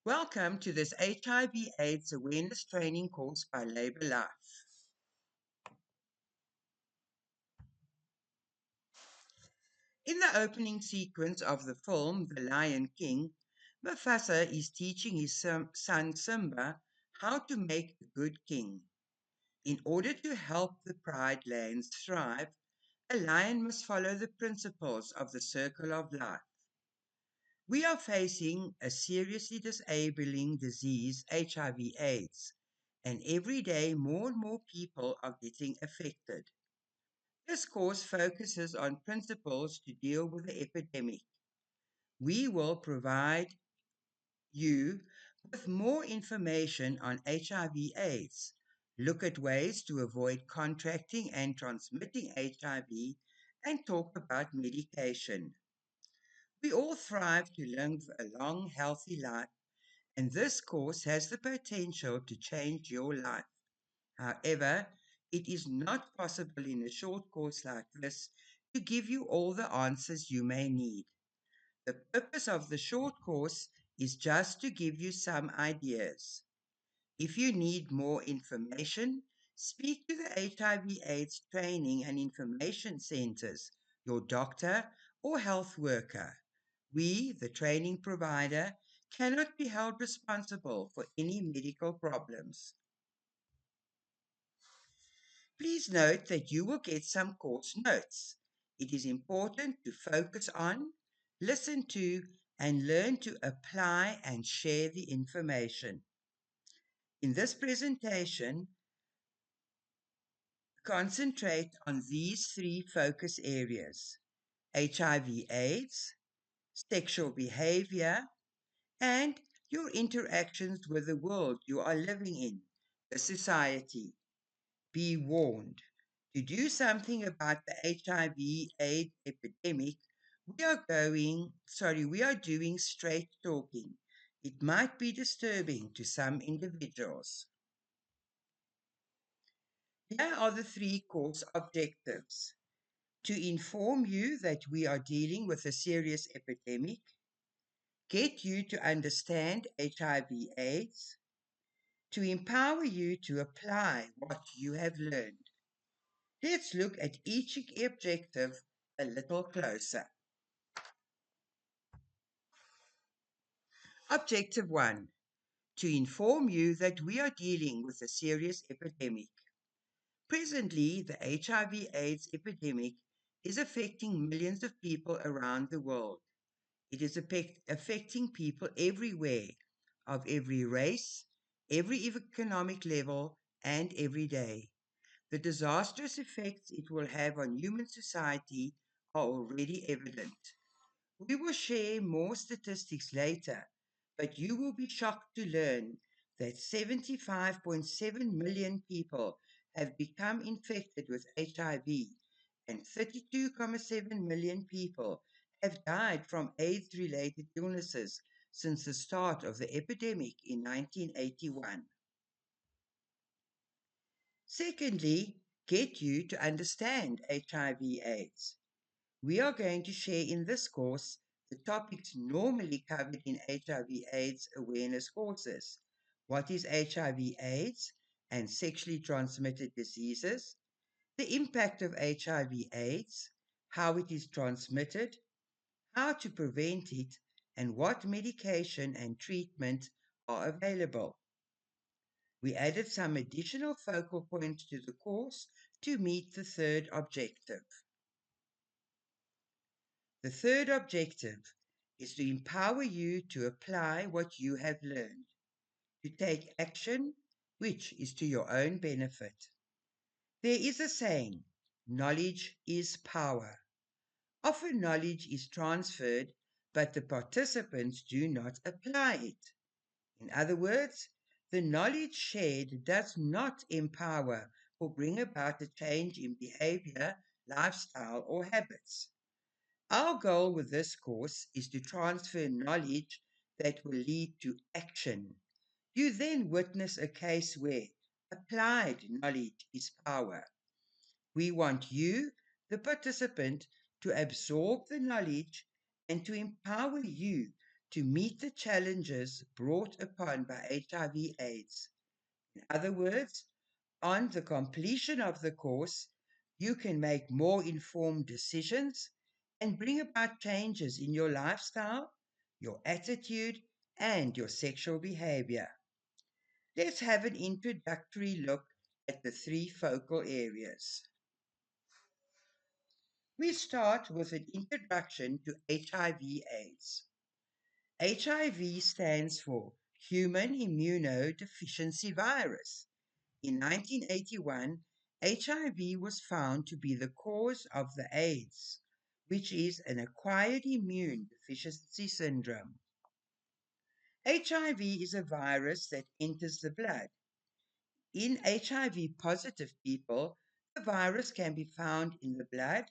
Welcome to this HIV/AIDS awareness training course by Labour Life. In the opening sequence of the film The Lion King, Mufasa is teaching his son Simba how to make a good king. In order to help the Pride Lands thrive, a lion must follow the principles of the circle of life. We are facing a seriously disabling disease, HIV/AIDS, and every day more and more people are getting affected. This course focuses on principles to deal with the epidemic. We will provide you with more information on HIV/AIDS, look at ways to avoid contracting and transmitting HIV, and talk about medication. We all thrive to live a long, healthy life, and this course has the potential to change your life. However, it is not possible in a short course like this to give you all the answers you may need. The purpose of the short course is just to give you some ideas. If you need more information, speak to the HIV/AIDS training and information centers, your doctor or health worker. We, the training provider, cannot be held responsible for any medical problems. Please note that you will get some course notes. It is important to focus on, listen to, and learn to apply and share the information. In this presentation, concentrate on these three focus areas: HIV/AIDS, sexual behavior, and your interactions with the world you are living in, the society. Be warned. To do something about the HIV/AIDS epidemic, we are doing straight talking. It might be disturbing to some individuals. Here are the three course objectives: to inform you that we are dealing with a serious epidemic, get you to understand HIV/AIDS, to empower you to apply what you have learned. Let's look at each objective a little closer. Objective 1: to inform you that we are dealing with a serious epidemic. Presently, the HIV/AIDS epidemic is affecting millions of people around the world. It is affecting people everywhere, of every race, every economic level, and every day. The disastrous effects it will have on human society are already evident. We will share more statistics later, but you will be shocked to learn that 75.7 million people have become infected with HIV, and 32.7 million people have died from AIDS-related illnesses since the start of the epidemic in 1981. Secondly, get you to understand HIV/AIDS. We are going to share in this course the topics normally covered in HIV/AIDS awareness courses. What is HIV/AIDS and sexually transmitted diseases? The impact of HIV/AIDS, how it is transmitted, how to prevent it, and what medication and treatment are available. We added some additional focal points to the course to meet the third objective. The third objective is to empower you to apply what you have learned, to take action which is to your own benefit. There is a saying, knowledge is power. Often knowledge is transferred, but the participants do not apply it. In other words, the knowledge shared does not empower or bring about a change in behavior, lifestyle, or habits. Our goal with this course is to transfer knowledge that will lead to action. You then witness a case where applied knowledge is power. We want you, the participant, to absorb the knowledge and to empower you to meet the challenges brought upon by HIV/AIDS. In other words, on the completion of the course, you can make more informed decisions and bring about changes in your lifestyle, your attitude, and your sexual behavior. Let's have an introductory look at the three focal areas. We start with an introduction to HIV/AIDS. HIV stands for Human Immunodeficiency Virus. In 1981, HIV was found to be the cause of the AIDS, which is an acquired immune deficiency syndrome. HIV is a virus that enters the blood. In HIV-positive people, the virus can be found in the blood,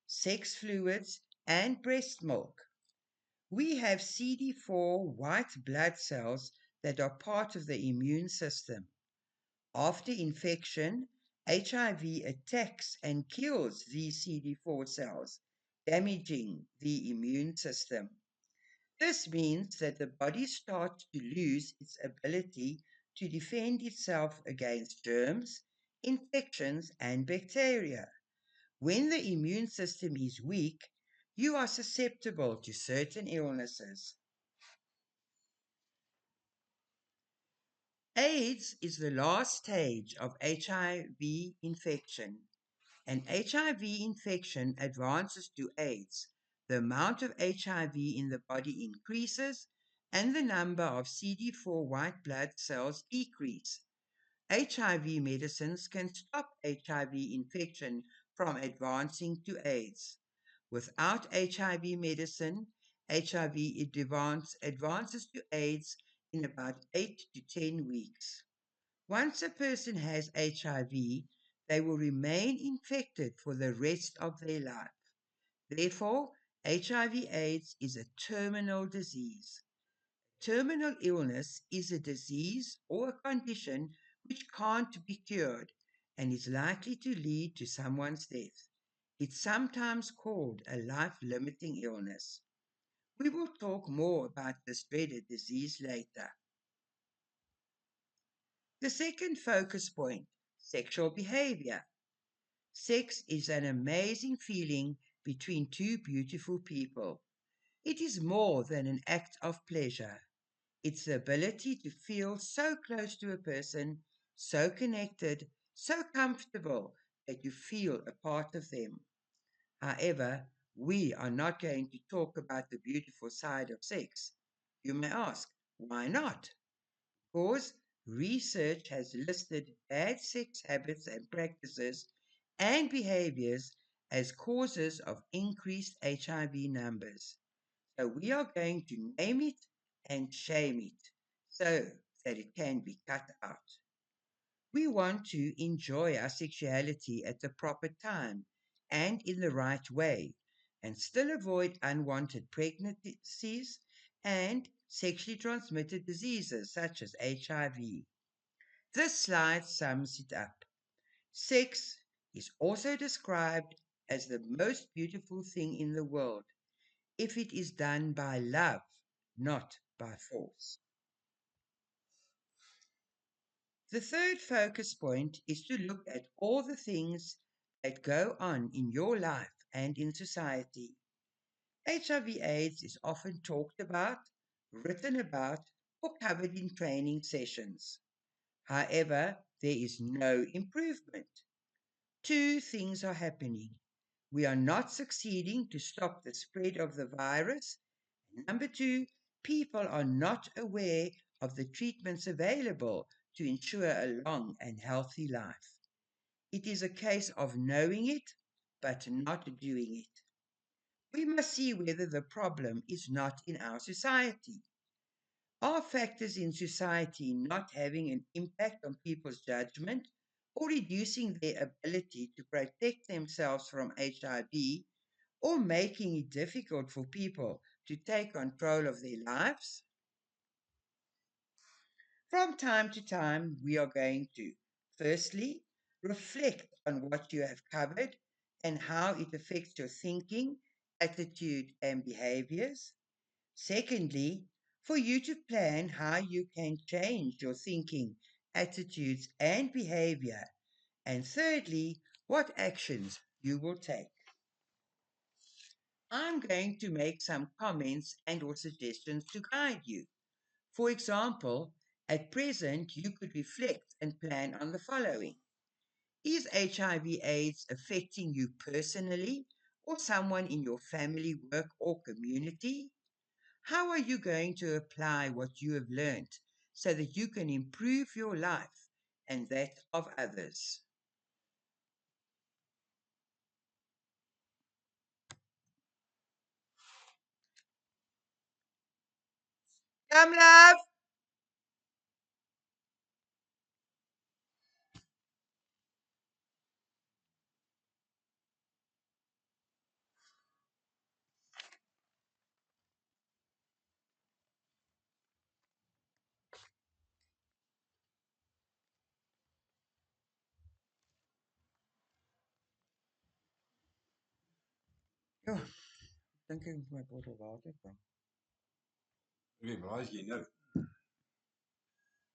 sex fluids, and breast milk. We have CD4 white blood cells that are part of the immune system. After infection, HIV attacks and kills these CD4 cells, damaging the immune system. This means that the body starts to lose its ability to defend itself against germs, infections, and bacteria. When the immune system is weak, you are susceptible to certain illnesses. AIDS is the last stage of HIV infection. An HIV infection advances to AIDS. The amount of HIV in the body increases and the number of CD4 white blood cells decrease. HIV medicines can stop HIV infection from advancing to AIDS. Without HIV medicine, HIV advances to AIDS in about 8 to 10 weeks. Once a person has HIV, they will remain infected for the rest of their life. Therefore, HIV/AIDS is a terminal disease. Terminal illness is a disease or a condition which can't be cured and is likely to lead to someone's death. It's sometimes called a life-limiting illness. We will talk more about this dreaded disease later. The second focus point, sexual behavior. Sex is an amazing feeling between two beautiful people. It is more than an act of pleasure. It's the ability to feel so close to a person, so connected, so comfortable that you feel a part of them. However, we are not going to talk about the beautiful side of sex. You may ask, why not? Because research has listed bad sex habits and practices and behaviors as causes of increased HIV numbers. So we are going to name it and shame it so that it can be cut out. We want to enjoy our sexuality at the proper time and in the right way, and still avoid unwanted pregnancies and sexually transmitted diseases such as HIV. This slide sums it up. Sex is also described as the most beautiful thing in the world if it is done by love, not by force. The third focus point is to look at all the things that go on in your life and in society. HIV/AIDS is often talked about, written about, or covered in training sessions. However, there is no improvement. Two things are happening. We are not succeeding to stop the spread of the virus. Number two, people are not aware of the treatments available to ensure a long and healthy life. It is a case of knowing it, but not doing it. We must see whether the problem is not in our society. Are factors in society not having an impact on people's judgment or reducing their ability to protect themselves from HIV or making it difficult for people to take control of their lives? From time to time, we are going to, firstly, reflect on what you have covered and how it affects your thinking, attitude, and behaviors. Secondly, for you to plan how you can change your thinking, attitudes, and behavior. And thirdly, what actions you will take. I'm going to make some comments and or suggestions to guide you. For example, at present, you could reflect and plan on the following. Is HIV/AIDS affecting you personally or someone in your family, work, or community? How are you going to apply what you have learned so that you can improve your life and that of others? Come, love. Oh, dink ek my bottle water kom. Nee, waar is jy nou?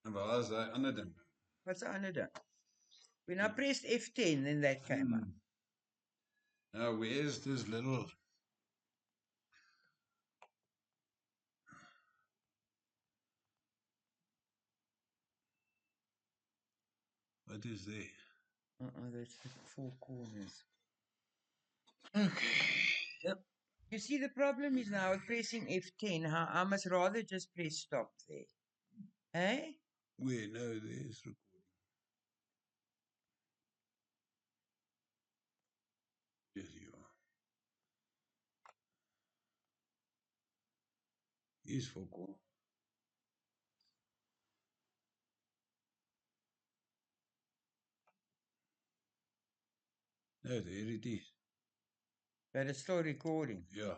En waar is daai ander ding? What's the other ding? When I pressed F10, then that came up. Now, where's this little... What is there? That's the four corners. Okay. Yep. You see, the problem is now with pressing F10. I must rather just press stop there. Eh? Where? No, there's recording. Yes, you are. Here's for call. No, there it is. But it's still recording. Yeah.